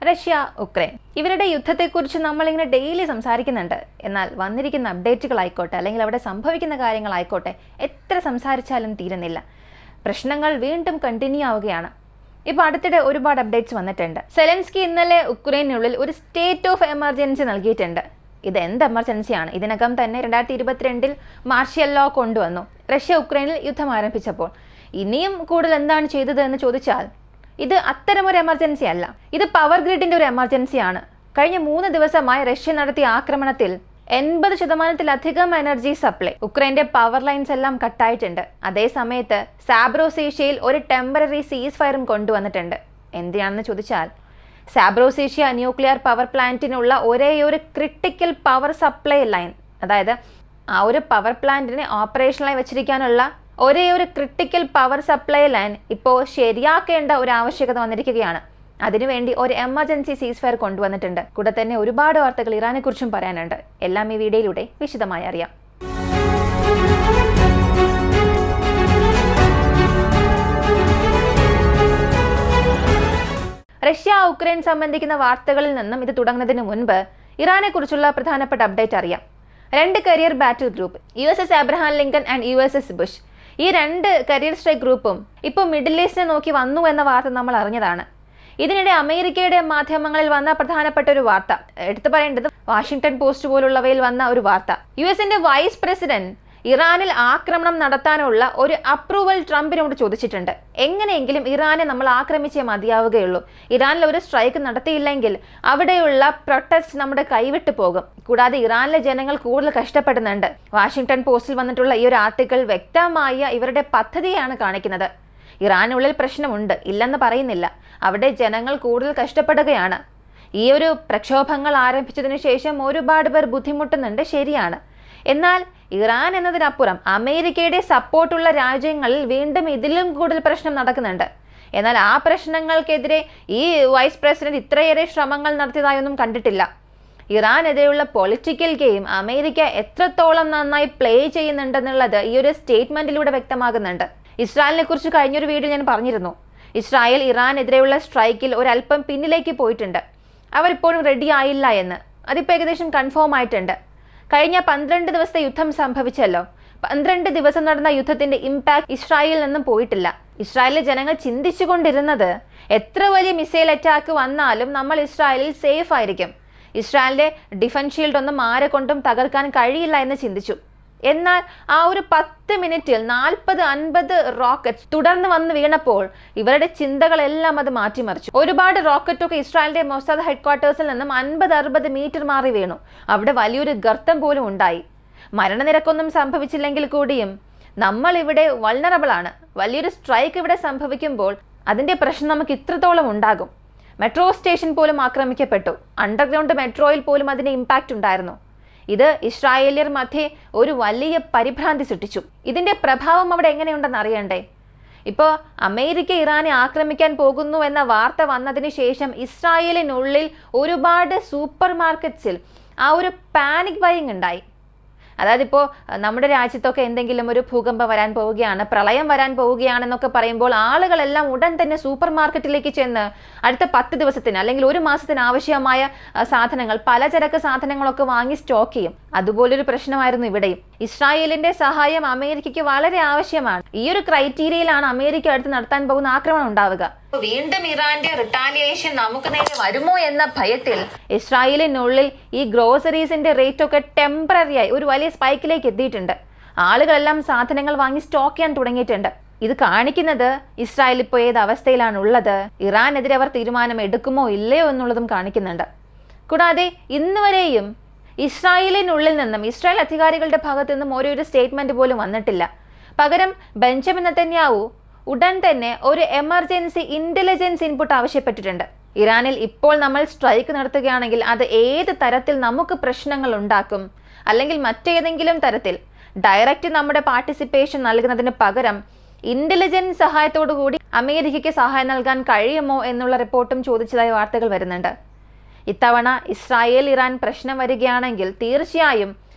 Russia Ukraine ഇവരുടെ യുദ്ധത്തെക്കുറിച്ച് നമ്മളിങ്ങനെ daily സംസാരിക്കുന്നുണ്ട്. എന്നാൽ വന്നിരിക്കുന്ന അപ്ഡേറ്റുകളായിക്കോട്ടെ അല്ലെങ്കിൽ അവിടെ സംഭവിക്കുന്ന കാര്യങ്ങളായിക്കോട്ടെ എത്ര സംസാരിച്ചാലും തീരുന്നില്ല. പ്രശ്നങ്ങൾ വീണ്ടും കണ്ടിന്യൂ ആവുകയാണ്. ഇപ്പോൾ അടുത്തിടെ ഒരുപാട് അപ്ഡേറ്റ്സ് വന്നിട്ടുണ്ട്. സെലൻസ്കി ഇന്നലെ ഉക്രൈനുള്ളിൽ ഒരു സ്റ്റേറ്റ് ഓഫ് എമർജൻസി നൽകിയിട്ടുണ്ട്. ഇത് എന്ത് എമർജൻസിയാണ്? ഇതിനകം തന്നെ 2022 മാർഷ്യൽ ലോ കൊണ്ടുവന്നു റഷ്യ ഉക്രൈനിൽ യുദ്ധം ആരംഭിച്ചപ്പോൾ. ഇനിയും കൂടുതൽ എന്താണ് ചെയ്തത് എന്ന് ചോദിച്ചാൽ ഇത് അത്തരമൊരു എമർജൻസി അല്ല. ഇത് പവർ ഗ്രിഡിന്റെ ഒരു എമർജൻസിയാണ്. കഴിഞ്ഞ 3 ദിവസമായി റഷ്യ നടത്തിയ ആക്രമണത്തിൽ 80% എനർജി സപ്ലൈ, ഉക്രൈന്റെ പവർ ലൈൻസ് എല്ലാം കട്ടായിട്ടുണ്ട്. അതേ സമയത്ത് സാബ്രോസേഷ്യയിൽ ഒരു ടെമ്പററി സീസ് ഫയറും കൊണ്ടുവന്നിട്ടുണ്ട്. എന്തിനാണെന്ന് ചോദിച്ചാൽ സാബ്രോസേഷ്യ ന്യൂക്ലിയർ പവർ പ്ലാന്റിനുള്ള ഒരേയൊരു ക്രിട്ടിക്കൽ പവർ സപ്ലൈ ലൈൻ, അതായത് ആ ഒരു പവർ പ്ലാന്റിനെ ഓപ്പറേഷണലായി വെച്ചിരിക്കാനുള്ള ഒരേയൊരു ക്രിട്ടിക്കൽ പവർ സപ്ലൈ ലൈൻ ഇപ്പോൾ ശരിയാക്കേണ്ട ഒരു ആവശ്യകത വന്നിരിക്കുകയാണ്. അതിനുവേണ്ടി ഒരു എമർജൻസി സീസ് ഫയർ കൊണ്ടുവന്നിട്ടുണ്ട്. കൂടെ തന്നെ ഒരുപാട് വാർത്തകൾ ഇറാനെ കുറിച്ചും പറയാനുണ്ട്. എല്ലാം ഈ വീഡിയോയിലൂടെ വിശദമായി അറിയാം. റഷ്യ ഉക്രൈൻ സംബന്ധിക്കുന്ന വാർത്തകളിൽ നിന്നും ഇത് തുടങ്ങുന്നതിന് മുൻപ് ഇറാനെ കുറിച്ചുള്ള പ്രധാനപ്പെട്ട അപ്ഡേറ്റ് അറിയാം. 2 career battle group, USS Abraham Lincoln and USS Bush, ഈ 2 കരിയർ സ്ട്രൈക്ക് ഗ്രൂപ്പും ഇപ്പോൾ മിഡിൽ ഈസ്റ്റിനെ നോക്കി വന്നു എന്ന വാർത്ത നമ്മൾ അറിഞ്ഞതാണ്. ഇതിനിടെ അമേരിക്കയുടെ മാധ്യമങ്ങളിൽ വന്ന പ്രധാനപ്പെട്ട ഒരു വാർത്ത എടുത്തു പറയേണ്ടത് വാഷിംഗ്ടൺ പോസ്റ്റ് പോലുള്ളവയിൽ വന്ന ഒരു വാർത്ത. US-ന്റെ വൈസ് പ്രസിഡന്റ് ഇറാനിൽ ആക്രമണം നടത്താനുള്ള ഒരു അപ്രൂവൽ ട്രംപിനോട് ചോദിച്ചിട്ടുണ്ട്. എങ്ങനെയെങ്കിലും ഇറാനെ നമ്മൾ ആക്രമിച്ചേ മതിയാവുകയുള്ളൂ. ഇറാനിൽ ഒരു സ്ട്രൈക്ക് നടത്തിയില്ലെങ്കിൽ അവിടെയുള്ള പ്രൊട്ടസ്റ്റ് നമ്മുടെ കൈവിട്ടു പോകും. കൂടാതെ ഇറാനിലെ ജനങ്ങൾ കൂടുതൽ കഷ്ടപ്പെടുന്നുണ്ട്. വാഷിംഗ്ടൺ പോസ്റ്റിൽ വന്നിട്ടുള്ള ഈ ഒരു ആർട്ടിക്കിൾ വ്യക്തമായ ഇവരുടെ പദ്ധതിയാണ് കാണിക്കുന്നത്. ഇറാനുള്ളിൽ പ്രശ്നമുണ്ട്, ഇല്ലെന്ന് പറയുന്നില്ല. അവിടെ ജനങ്ങൾ കൂടുതൽ കഷ്ടപ്പെടുകയാണ്. ഈ ഒരു പ്രക്ഷോഭങ്ങൾ ആരംഭിച്ചതിനു ശേഷം ഒരുപാട് പേർ ബുദ്ധിമുട്ടുന്നുണ്ട്, ശരിയാണ്. എന്നാൽ ഇറാൻ എന്നതിനപ്പുറം അമേരിക്കയുടെ സപ്പോർട്ടുള്ള രാജ്യങ്ങളിൽ വീണ്ടും ഇതിലും കൂടുതൽ പ്രശ്നം നടക്കുന്നുണ്ട്. എന്നാൽ ആ പ്രശ്നങ്ങൾക്കെതിരെ ഈ വൈസ് പ്രസിഡന്റ് ഇത്രയേറെ ശ്രമങ്ങൾ നടത്തിയതായൊന്നും കണ്ടിട്ടില്ല. ഇറാനെതിരെയുള്ള പൊളിറ്റിക്കൽ ഗെയിം അമേരിക്ക എത്രത്തോളം നന്നായി പ്ലേ ചെയ്യുന്നുണ്ടെന്നുള്ളത് ഈ ഒരു സ്റ്റേറ്റ്മെന്റിലൂടെ വ്യക്തമാകുന്നുണ്ട്. ഇസ്രായേലിനെ കുറിച്ച് കഴിഞ്ഞൊരു വീഡിയോ ഞാൻ പറഞ്ഞിരുന്നു. ഇസ്രായേൽ ഇറാനെതിരെയുള്ള സ്ട്രൈക്കിൽ ഒരല്പം പിന്നിലേക്ക് പോയിട്ടുണ്ട്. അവരിപ്പോഴും റെഡി ആയില്ല എന്ന്. അതിപ്പോൾ ഏകദേശം കൺഫേം ആയിട്ടുണ്ട്. കഴിഞ്ഞ 12 ദിവസത്തെ യുദ്ധം സംഭവിച്ചല്ലോ. 12 ദിവസം നടന്ന യുദ്ധത്തിന്റെ ഇമ്പാക്ട് ഇസ്രായേലിൽ നിന്നും പോയിട്ടില്ല. ഇസ്രായേലിലെ ജനങ്ങൾ ചിന്തിച്ചുകൊണ്ടിരുന്നത് എത്ര വലിയ മിസൈൽ അറ്റാക്ക് വന്നാലും നമ്മൾ ഇസ്രായേലിൽ സേഫ് ആയിരിക്കും, ഇസ്രായേലിന്റെ ഡിഫൻസ് ഷീൽഡ് ഒന്നും ആരെ കൊണ്ടും തകർക്കാൻ കഴിയില്ല എന്ന് ചിന്തിച്ചു. എന്നാൽ ആ ഒരു 10 മിനിറ്റിൽ 40-50 റോക്കറ്റ് തുടർന്ന് വന്ന് വീണപ്പോൾ ഇവരുടെ ചിന്തകളെല്ലാം അത് മാറ്റിമറിച്ചു. ഒരുപാട് റോക്കറ്റൊക്കെ ഇസ്രായേലിന്റെ മൊസാദ് ഹെഡ്ക്വാർട്ടേഴ്സിൽ നിന്നും 50-60 മീറ്റർ മാറി വീണു. അവിടെ വലിയൊരു ഗർത്തം പോലും ഉണ്ടായി. മരണനിരക്കൊന്നും സംഭവിച്ചില്ലെങ്കിൽ കൂടിയും നമ്മൾ ഇവിടെ വൾണറബിൾ ആണ്. വലിയൊരു സ്ട്രൈക്ക് ഇവിടെ സംഭവിക്കുമ്പോൾ അതിന്റെ പ്രശ്നം നമുക്ക് ഇത്രത്തോളം ഉണ്ടാകും. മെട്രോ സ്റ്റേഷൻ പോലും ആക്രമിക്കപ്പെട്ടു. അണ്ടർഗ്രൗണ്ട് മെട്രോയിൽ പോലും അതിന് ഇമ്പാക്റ്റ് ഉണ്ടായിരുന്നു. ഇത് ഇസ്രായേലിയർ മധ്യേ ഒരു വലിയ പരിഭ്രാന്തി സൃഷ്ടിച്ചു. ഇതിന്റെ പ്രഭാവം അവിടെ എങ്ങനെയുണ്ടെന്ന് അറിയണ്ടേ? ഇപ്പോൾ അമേരിക്ക ഇറാനെ ആക്രമിക്കാൻ പോകുന്നു എന്ന വാർത്ത വന്നതിന് ശേഷം ഇസ്രായേലിനുള്ളിൽ ഒരുപാട് സൂപ്പർ മാർക്കറ്റ്സിൽ ആ ഒരു പാനിക് ബൈയിങ് ഉണ്ടായി. അതായത് ഇപ്പോൾ നമ്മുടെ രാജ്യത്തൊക്കെ എന്തെങ്കിലും ഒരു ഭൂകമ്പം വരാൻ പോവുകയാണ്, പ്രളയം വരാൻ പോവുകയാണെന്നൊക്കെ പറയുമ്പോൾ ആളുകളെല്ലാം ഉടൻ തന്നെ സൂപ്പർ മാർക്കറ്റിലേക്ക് ചെന്ന് അടുത്ത 10 ദിവസത്തിന് അല്ലെങ്കിൽ 1 മാസത്തിന് ആവശ്യമായ സാധനങ്ങൾ, പലചരക്ക് സാധനങ്ങളൊക്കെ വാങ്ങി സ്റ്റോക്ക് ചെയ്യും. അതുപോലൊരു പ്രശ്നമായിരുന്നു ഇവിടെയും. ഇസ്രായേലിന്റെ സഹായം അമേരിക്കയ്ക്ക് വളരെ ആവശ്യമാണ്. ഈ ഒരു ക്രൈറ്റീരിയയിലാണ് അമേരിക്ക അടുത്ത് നടത്താൻ പോകുന്ന ആക്രമണം ഉണ്ടാവുക. വീണ്ടും ഇറാന്റെ റിട്ടാലിയേഷൻ നമുക്ക് നേരെ വരുമോ എന്ന ഭയത്തിൽ ഇസ്രായേലിനുള്ളിൽ ഈ ഗ്രോസറീസിന്റെ റേറ്റ് ഒക്കെ ടെമ്പററിയായി ഒരു വലിയ സ്പൈക്കിലേക്ക് എത്തിയിട്ടുണ്ട്. ആളുകളെല്ലാം സാധനങ്ങൾ വാങ്ങി സ്റ്റോക്ക് ചെയ്യാൻ തുടങ്ങിയിട്ടുണ്ട്. ഇത് കാണിക്കുന്നത് ഇസ്രായേൽ ഇപ്പോൾ ഏത് അവസ്ഥയിലാണ് ഉള്ളത്, ഇറാനെതിരെ അവർ തീരുമാനം എടുക്കുമോ ഇല്ലയോ എന്നുള്ളതും കാണിക്കുന്നുണ്ട്. കൂടാതെ ഇന്ന് വരെയും ഇസ്രായേലിനുള്ളിൽ നിന്നും ഇസ്രായേൽ അധികാരികളുടെ ഭാഗത്തു നിന്നും ഒരു സ്റ്റേറ്റ്മെന്റ് പോലും വന്നിട്ടില്ല. പകരം ബെഞ്ചമിൻ നെതന്യാഹു ഉടൻ തന്നെ ഒരു എമർജൻസി ഇന്റലിജൻസ് ഇൻപുട്ട് ആവശ്യപ്പെട്ടിട്ടുണ്ട്. ഇറാനിൽ ഇപ്പോൾ നമ്മൾ സ്ട്രൈക്ക് നടത്തുകയാണെങ്കിൽ അത് ഏത് തരത്തിൽ നമുക്ക് പ്രശ്നങ്ങൾ ഉണ്ടാക്കും, അല്ലെങ്കിൽ മറ്റേതെങ്കിലും തരത്തിൽ ഡയറക്റ്റ് നമ്മുടെ പാർട്ടിസിപ്പേഷൻ നൽകുന്നതിന് പകരം ഇന്റലിജൻസ് സഹായത്തോടു കൂടി അമേരിക്കയ്ക്ക് സഹായം നൽകാൻ കഴിയുമോ എന്നുള്ള റിപ്പോർട്ടും ചോദിച്ചതായി വാർത്തകൾ വരുന്നുണ്ട്. ഇത്തവണ ഇസ്രായേൽ ഇറാൻ പ്രശ്നം വരികയാണെങ്കിൽ തീർച്ചയായും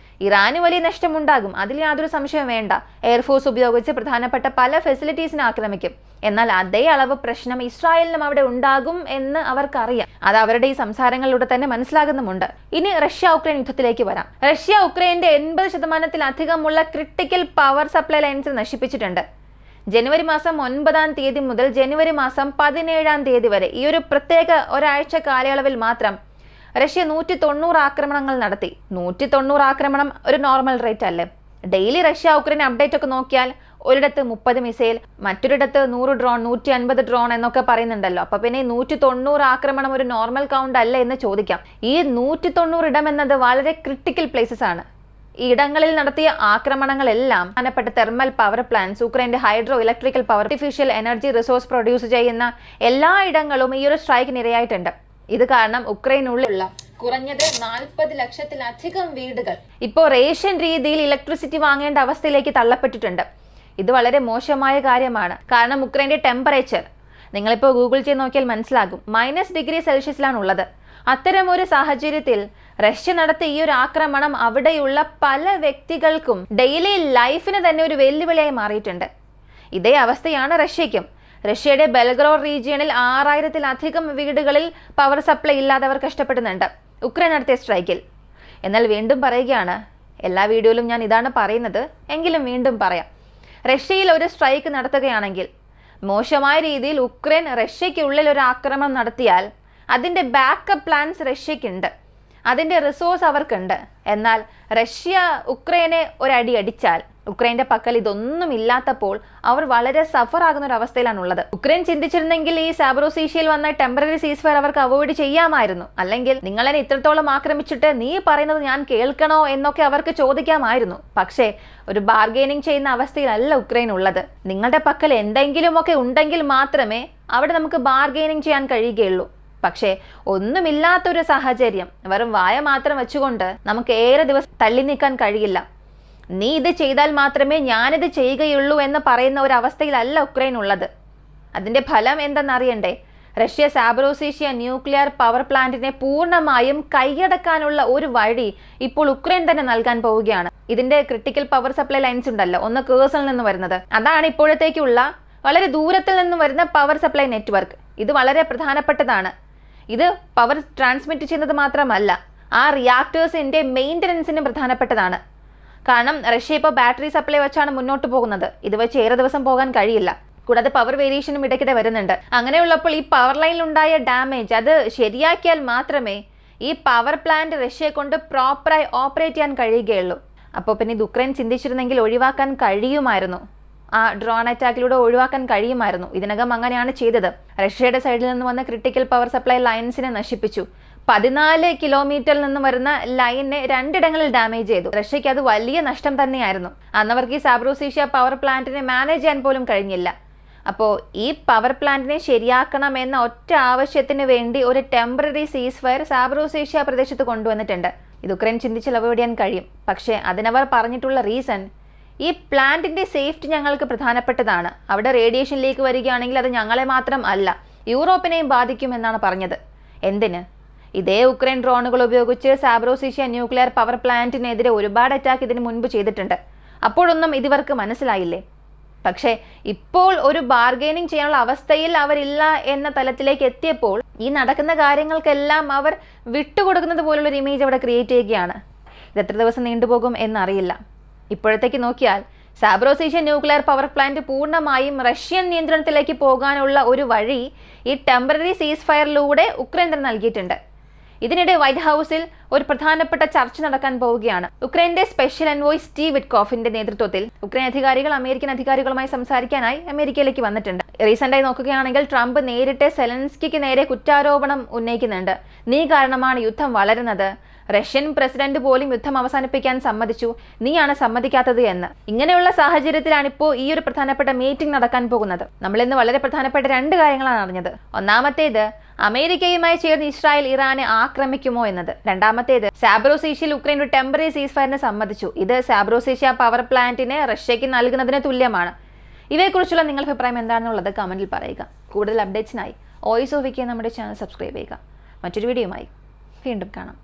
ഇറാന് വലിയ നഷ്ടമുണ്ടാകും, അതിൽ യാതൊരു സംശയവും വേണ്ട. എയർഫോഴ്സ് ഉപയോഗിച്ച് പ്രധാനപ്പെട്ട പല ഫെസിലിറ്റീസിനെ ആക്രമിക്കും. എന്നാൽ അതേ അളവ് പ്രശ്നം ഇസ്രായേലിനും അവിടെ ഉണ്ടാകും എന്ന് അവർക്കറിയാം. അത് അവരുടെ ഈ സംസാരങ്ങളിലൂടെ തന്നെ മനസ്സിലാകുന്നുമുണ്ട്. ഇനി റഷ്യ ഉക്രൈൻ യുദ്ധത്തിലേക്ക് വരാം. റഷ്യ ഉക്രൈന്റെ 80%-ലധികമുള്ള ക്രിട്ടിക്കൽ പവർ സപ്ലൈ ലൈൻസ് നശിപ്പിച്ചിട്ടുണ്ട്. ജനുവരി മാസം 9 മുതൽ ജനുവരി മാസം 17 വരെ ഈ ഒരു പ്രത്യേക ഒരാഴ്ച കാലയളവിൽ മാത്രം റഷ്യ 190 ആക്രമണങ്ങൾ നടത്തി. 190 ആക്രമണം ഒരു നോർമൽ റേറ്റ് അല്ലേ? ഡെയിലി റഷ്യ ഉക്രൈൻ അപ്ഡേറ്റ് ഒക്കെ നോക്കിയാൽ ഒരിടത്ത് 30 മിസൈൽ, മറ്റൊരിടത്ത് 100 ഡ്രോൺ, 150 ഡ്രോൺ എന്നൊക്കെ പറയുന്നുണ്ടല്ലോ. അപ്പൊ പിന്നെ 190 ആക്രമണം ഒരു നോർമൽ കൗണ്ട് അല്ലേ എന്ന് ചോദിക്കാം. ഈ 190 ഇടം എന്നത് വളരെ ക്രിട്ടിക്കൽ പ്ലേസസ് ആണ്. ഈ ഇടങ്ങളിൽ നടത്തിയ ആക്രമണങ്ങളെല്ലാം പ്രധാനപ്പെട്ട തെർമൽ പവർ പ്ലാന്റ്സ്, ഉക്രൈന്റെ hydro electrical power, artificial energy resource produce ചെയ്യുന്ന എല്ലാ ഇടങ്ങളും ഈ ഒരു സ്ട്രൈക്കിന് ഇരയായിട്ടുണ്ട്. ഇത് കാരണം ഉക്രൈനുള്ളിലുള്ള കുറഞ്ഞത് 40 ലക്ഷത്തിലധികം വീടുകൾ ഇപ്പോൾ റേഷൻ രീതിയിൽ ഇലക്ട്രിസിറ്റി വാങ്ങേണ്ട അവസ്ഥയിലേക്ക് തള്ളപ്പെട്ടിട്ടുണ്ട്. ഇത് വളരെ മോശമായ കാര്യമാണ്. കാരണം ഉക്രൈന്റെ ടെമ്പറേച്ചർ നിങ്ങളിപ്പോൾ ഗൂഗിൾ ചെയ്ത് നോക്കിയാൽ മനസ്സിലാകും, -°C ഉള്ളത്. അത്തരം ഒരു സാഹചര്യത്തിൽ റഷ്യ നടത്തിയ ഈ ഒരു ആക്രമണം അവിടെയുള്ള പല വ്യക്തികൾക്കും ഡെയിലി ലൈഫിന് തന്നെ ഒരു വെല്ലുവിളിയായി മാറിയിട്ടുണ്ട്. ഇതേ അവസ്ഥയാണ് റഷ്യയ്ക്കും. റഷ്യയുടെ ബെൽഗ്രോഡ് റീജിയണിൽ 6000-ലധികം വീടുകളിൽ പവർ സപ്ലൈ ഇല്ലാതെ അവർ കഷ്ടപ്പെടുന്നുണ്ട് ഉക്രൈൻ നടത്തിയ സ്ട്രൈക്കിൽ. എന്നാൽ വീണ്ടും പറയുകയാണ്, എല്ലാ വീഡിയോയിലും ഞാൻ ഇതാണ് പറയുന്നത്, എങ്കിലും വീണ്ടും പറയാം. റഷ്യയിൽ ഒരു സ്ട്രൈക്ക് നടത്തുകയാണെങ്കിൽ മോശമായ രീതിയിൽ ഉക്രൈൻ റഷ്യയ്ക്കുള്ളിൽ ഒരു ആക്രമണം നടത്തിയാൽ അതിൻ്റെ ബാക്കപ്പ് പ്ലാൻസ് റഷ്യയ്ക്കുണ്ട്, അതിൻ്റെ റിസോഴ്സ് അവർക്കുണ്ട്. എന്നാൽ റഷ്യ ഉക്രൈനെ ഒരടി അടിച്ചാൽ ഉക്രൈന്റെ പക്കൽ ഇതൊന്നും ഇല്ലാത്തപ്പോൾ അവർ വളരെ സഫർ ആകുന്ന ഒരു അവസ്ഥയിലാണുള്ളത്. ഉക്രൈൻ ചിന്തിച്ചിരുന്നെങ്കിൽ ഈ സാബ്രോസീഷ്യയിൽ വന്ന ടെമ്പററി സീസ്ഫയർ അവർക്ക് അവോയ്ഡ് ചെയ്യാമായിരുന്നു. അല്ലെങ്കിൽ നിങ്ങളെന്നെ ഇത്രത്തോളം ആക്രമിച്ചിട്ട് നീ പറയുന്നത് ഞാൻ കേൾക്കണോ എന്നൊക്കെ അവർക്ക് ചോദിക്കാമായിരുന്നു. പക്ഷേ ഒരു ബാർഗെയിനിങ് ചെയ്യുന്ന അവസ്ഥയിലല്ല ഉക്രൈൻ ഉള്ളത്. നിങ്ങളുടെ പക്കൽ എന്തെങ്കിലുമൊക്കെ ഉണ്ടെങ്കിൽ മാത്രമേ അവിടെ നമുക്ക് ബാർഗെയിനിങ് ചെയ്യാൻ കഴിയുകയുള്ളൂ. പക്ഷേ ഒന്നുമില്ലാത്തൊരു സാഹചര്യം, വെറും വായ മാത്രം വെച്ചുകൊണ്ട് നമുക്ക് ഏറെ ദിവസം തള്ളി നീക്കാൻ കഴിയില്ല. നീ ഇത് ചെയ്താൽ മാത്രമേ ഞാനിത് ചെയ്യുകയുള്ളൂ എന്ന് പറയുന്ന ഒരു അവസ്ഥയിലല്ല ഉക്രൈൻ ഉള്ളത്. അതിന്റെ ഫലം എന്തെന്നറിയണ്ടേ? റഷ്യ സാബ്രോസീഷ്യ ന്യൂക്ലിയർ പവർ പ്ലാന്റിനെ പൂർണ്ണമായും കൈയടക്കാനുള്ള ഒരു വഴി ഇപ്പോൾ ഉക്രൈൻ തന്നെ നൽകാൻ പോവുകയാണ്. ഇതിന്റെ ക്രിട്ടിക്കൽ പവർ സപ്ലൈ ലൈൻസ് ഉണ്ടല്ലോ, ഒന്ന് കേഴ്സണിൽ നിന്ന് വരുന്നത്, അതാണ് ഇപ്പോഴത്തേക്കുള്ള വളരെ ദൂരത്തിൽ നിന്ന് വരുന്ന പവർ സപ്ലൈ നെറ്റ്വർക്ക്. ഇത് വളരെ പ്രധാനപ്പെട്ടതാണ്. ഇത് പവർ ട്രാൻസ്മിറ്റ് ചെയ്യുന്നത് മാത്രമല്ല, ആ റിയാക്ടേഴ്സിന്റെ മെയിൻ്റനൻസിനും പ്രധാനപ്പെട്ടതാണ്. കാരണം റഷ്യ ഇപ്പോൾ ബാറ്ററി സപ്ലൈ വെച്ചാണ് മുന്നോട്ട് പോകുന്നത്. ഇത് വെച്ച് ഏറെ ദിവസം പോകാൻ കഴിയില്ല. കൂടാതെ പവർ വേരിയേഷനും ഇടയ്ക്കിടെ വരുന്നുണ്ട്. അങ്ങനെയുള്ളപ്പോൾ ഈ പവർ ലൈനിലുണ്ടായ ഡാമേജ് അത് ശരിയാക്കിയാൽ മാത്രമേ ഈ പവർ പ്ലാന്റ് റഷ്യയെ കൊണ്ട് പ്രോപ്പറായി ഓപ്പറേറ്റ് ചെയ്യാൻ കഴിയുകയുള്ളൂ. അപ്പോൾ പിന്നെ ഇത് ഉക്രൈൻ ചിന്തിച്ചിരുന്നെങ്കിൽ ഒഴിവാക്കാൻ കഴിയുമായിരുന്നു. ആ ഡ്രോൺ അറ്റാക്കിലൂടെ ഒഴിവാക്കാൻ കഴിയുമായിരുന്നു. ഇതിനകം അങ്ങനെയാണ് ചെയ്തത്. റഷ്യയുടെ സൈഡിൽ നിന്ന് വന്ന ക്രിട്ടിക്കൽ പവർ സപ്ലൈ ലൈൻസിനെ നശിപ്പിച്ചു. 14 കിലോമീറ്ററിൽ നിന്ന് വരുന്ന ലൈനിനെ 2 ഇടങ്ങളിൽ ഡാമേജ് ചെയ്തു. റഷ്യയ്ക്ക് അത് വലിയ നഷ്ടം തന്നെയായിരുന്നു. അന്നവർക്ക് ഈ സാബ്രോസീഷ്യ പവർ പ്ലാന്റിനെ മാനേജ് ചെയ്യാൻ പോലും കഴിഞ്ഞില്ല. അപ്പോൾ ഈ പവർ പ്ലാന്റിനെ ശരിയാക്കണം എന്ന ഒറ്റ ആവശ്യത്തിന് വേണ്ടി ഒരു ടെമ്പററി സീസ്ഫയർ സാബ്രോസീഷ്യ പ്രദേശത്ത് കൊണ്ടുവന്നിട്ടുണ്ട്. ഇത് ഉക്രൈൻ ചിന്തിച്ച് അവോയ്ഡ് ചെയ്യാൻ കഴിയും. പക്ഷേ അതിനവർ പറഞ്ഞിട്ടുള്ള റീസൺ, ഈ പ്ലാന്റിന്റെ സേഫ്റ്റി ഞങ്ങൾക്ക് പ്രധാനപ്പെട്ടതാണ്. അവിടെ റേഡിയേഷൻ ലീക്ക് വരികയാണെങ്കിൽ അത് ഞങ്ങളെ മാത്രം അല്ല, യൂറോപ്പിനെയും ബാധിക്കുമെന്നാണ് പറഞ്ഞത്. എന്തിന്? ഇതേ ഉക്രൈൻ ഡ്രോണുകൾ ഉപയോഗിച്ച് സാബ്രോസീഷ്യ ന്യൂക്ലിയർ പവർ പ്ലാന്റിനെതിരെ ഒരുപാട് അറ്റാക്ക് ഇതിന് മുൻപ് ചെയ്തിട്ടുണ്ട്. അപ്പോഴൊന്നും ഇതിവർക്ക് മനസ്സിലായില്ലേ? പക്ഷേ ഇപ്പോൾ ഒരു ബാർഗെയിനിങ് ചെയ്യാനുള്ള അവസ്ഥയിൽ അവരില്ല എന്ന തലത്തിലേക്ക് എത്തിയപ്പോൾ ഈ നടക്കുന്ന കാര്യങ്ങൾക്കെല്ലാം അവർ വിട്ടുകൊടുക്കുന്നത് പോലുള്ളൊരു ഇമേജ് അവിടെ ക്രിയേറ്റ് ചെയ്യുകയാണ്. ഇത് എത്ര ദിവസം നീണ്ടുപോകും എന്നറിയില്ല. ഇപ്പോഴത്തേക്ക് നോക്കിയാൽ സാബ്രോസീഷ്യ ന്യൂക്ലിയർ പവർ പ്ലാന്റ് പൂർണ്ണമായും റഷ്യൻ നിയന്ത്രണത്തിലേക്ക് പോകാനുള്ള ഒരു വഴി ഈ ടെമ്പററി സീസ് ഫയറിലൂടെ ഉക്രൈൻ തന്നെ നൽകിയിട്ടുണ്ട്. ഇതിനിടെ വൈറ്റ് ഹൗസിൽ ഒരു പ്രധാനപ്പെട്ട ചർച്ച നടക്കാൻ പോവുകയാണ്. ഉക്രൈന്റെ സ്പെഷ്യൽ എൻവോയ് സ്റ്റീവ് വിറ്റ്കോഫിന്റെ നേതൃത്വത്തിൽ ഉക്രൈൻ അധികാരികൾ അമേരിക്കൻ അധികാരികളുമായി സംസാരിക്കാനായി അമേരിക്കയിലേക്ക് വന്നിട്ടുണ്ട്. റീസെന്റായി നോക്കുകയാണെങ്കിൽ ട്രംപ് നേരിട്ട് സെലൻസ്കിക്ക് നേരെ കുറ്റാരോപണം ഉന്നയിക്കുന്നുണ്ട്. നീ കാരണമാണ് യുദ്ധം വളരുന്നത്, റഷ്യൻ പ്രസിഡന്റ് പോലും യുദ്ധം അവസാനിപ്പിക്കാൻ സമ്മതിച്ചു, നീയാണ് സമ്മതിക്കാത്തത് എന്ന്. ഇങ്ങനെയുള്ള സാഹചര്യത്തിലാണ് ഇപ്പോൾ ഈ ഒരു പ്രധാനപ്പെട്ട മീറ്റിംഗ് നടക്കാൻ പോകുന്നത്. നമ്മൾ ഇന്ന് വളരെ പ്രധാനപ്പെട്ട 2 കാര്യങ്ങളാണ് അറിഞ്ഞത്. ഒന്നാമത്തേത്, അമേരിക്കയുമായി ചേർന്ന് ഇസ്രായേൽ ഇറാനെ ആക്രമിക്കുമോ എന്നത്. രണ്ടാമത്തേത്, സാബ്രോസീഷ്യയിൽ ഉക്രൈൻ ഒരു ടെമ്പററി സീസ് ഫയറിനെ സമ്മതിച്ചു. ഇത് സാബ്രോസീഷ്യ പവർ പ്ലാന്റിനെ റഷ്യയ്ക്ക് നൽകുന്നതിന് തുല്യമാണ്. ഇവയെക്കുറിച്ചുള്ള നിങ്ങളുടെ അഭിപ്രായം എന്താണെന്നുള്ളത് കമന്റിൽ പറയുക. കൂടുതൽ അപ്ഡേറ്റ്സിനായി വോയിസ് ഓഫ് വിക്കി നമ്മുടെ ചാനൽ സബ്സ്ക്രൈബ് ചെയ്യുക. മറ്റൊരു വീഡിയോയുമായി വീണ്ടും കാണാം.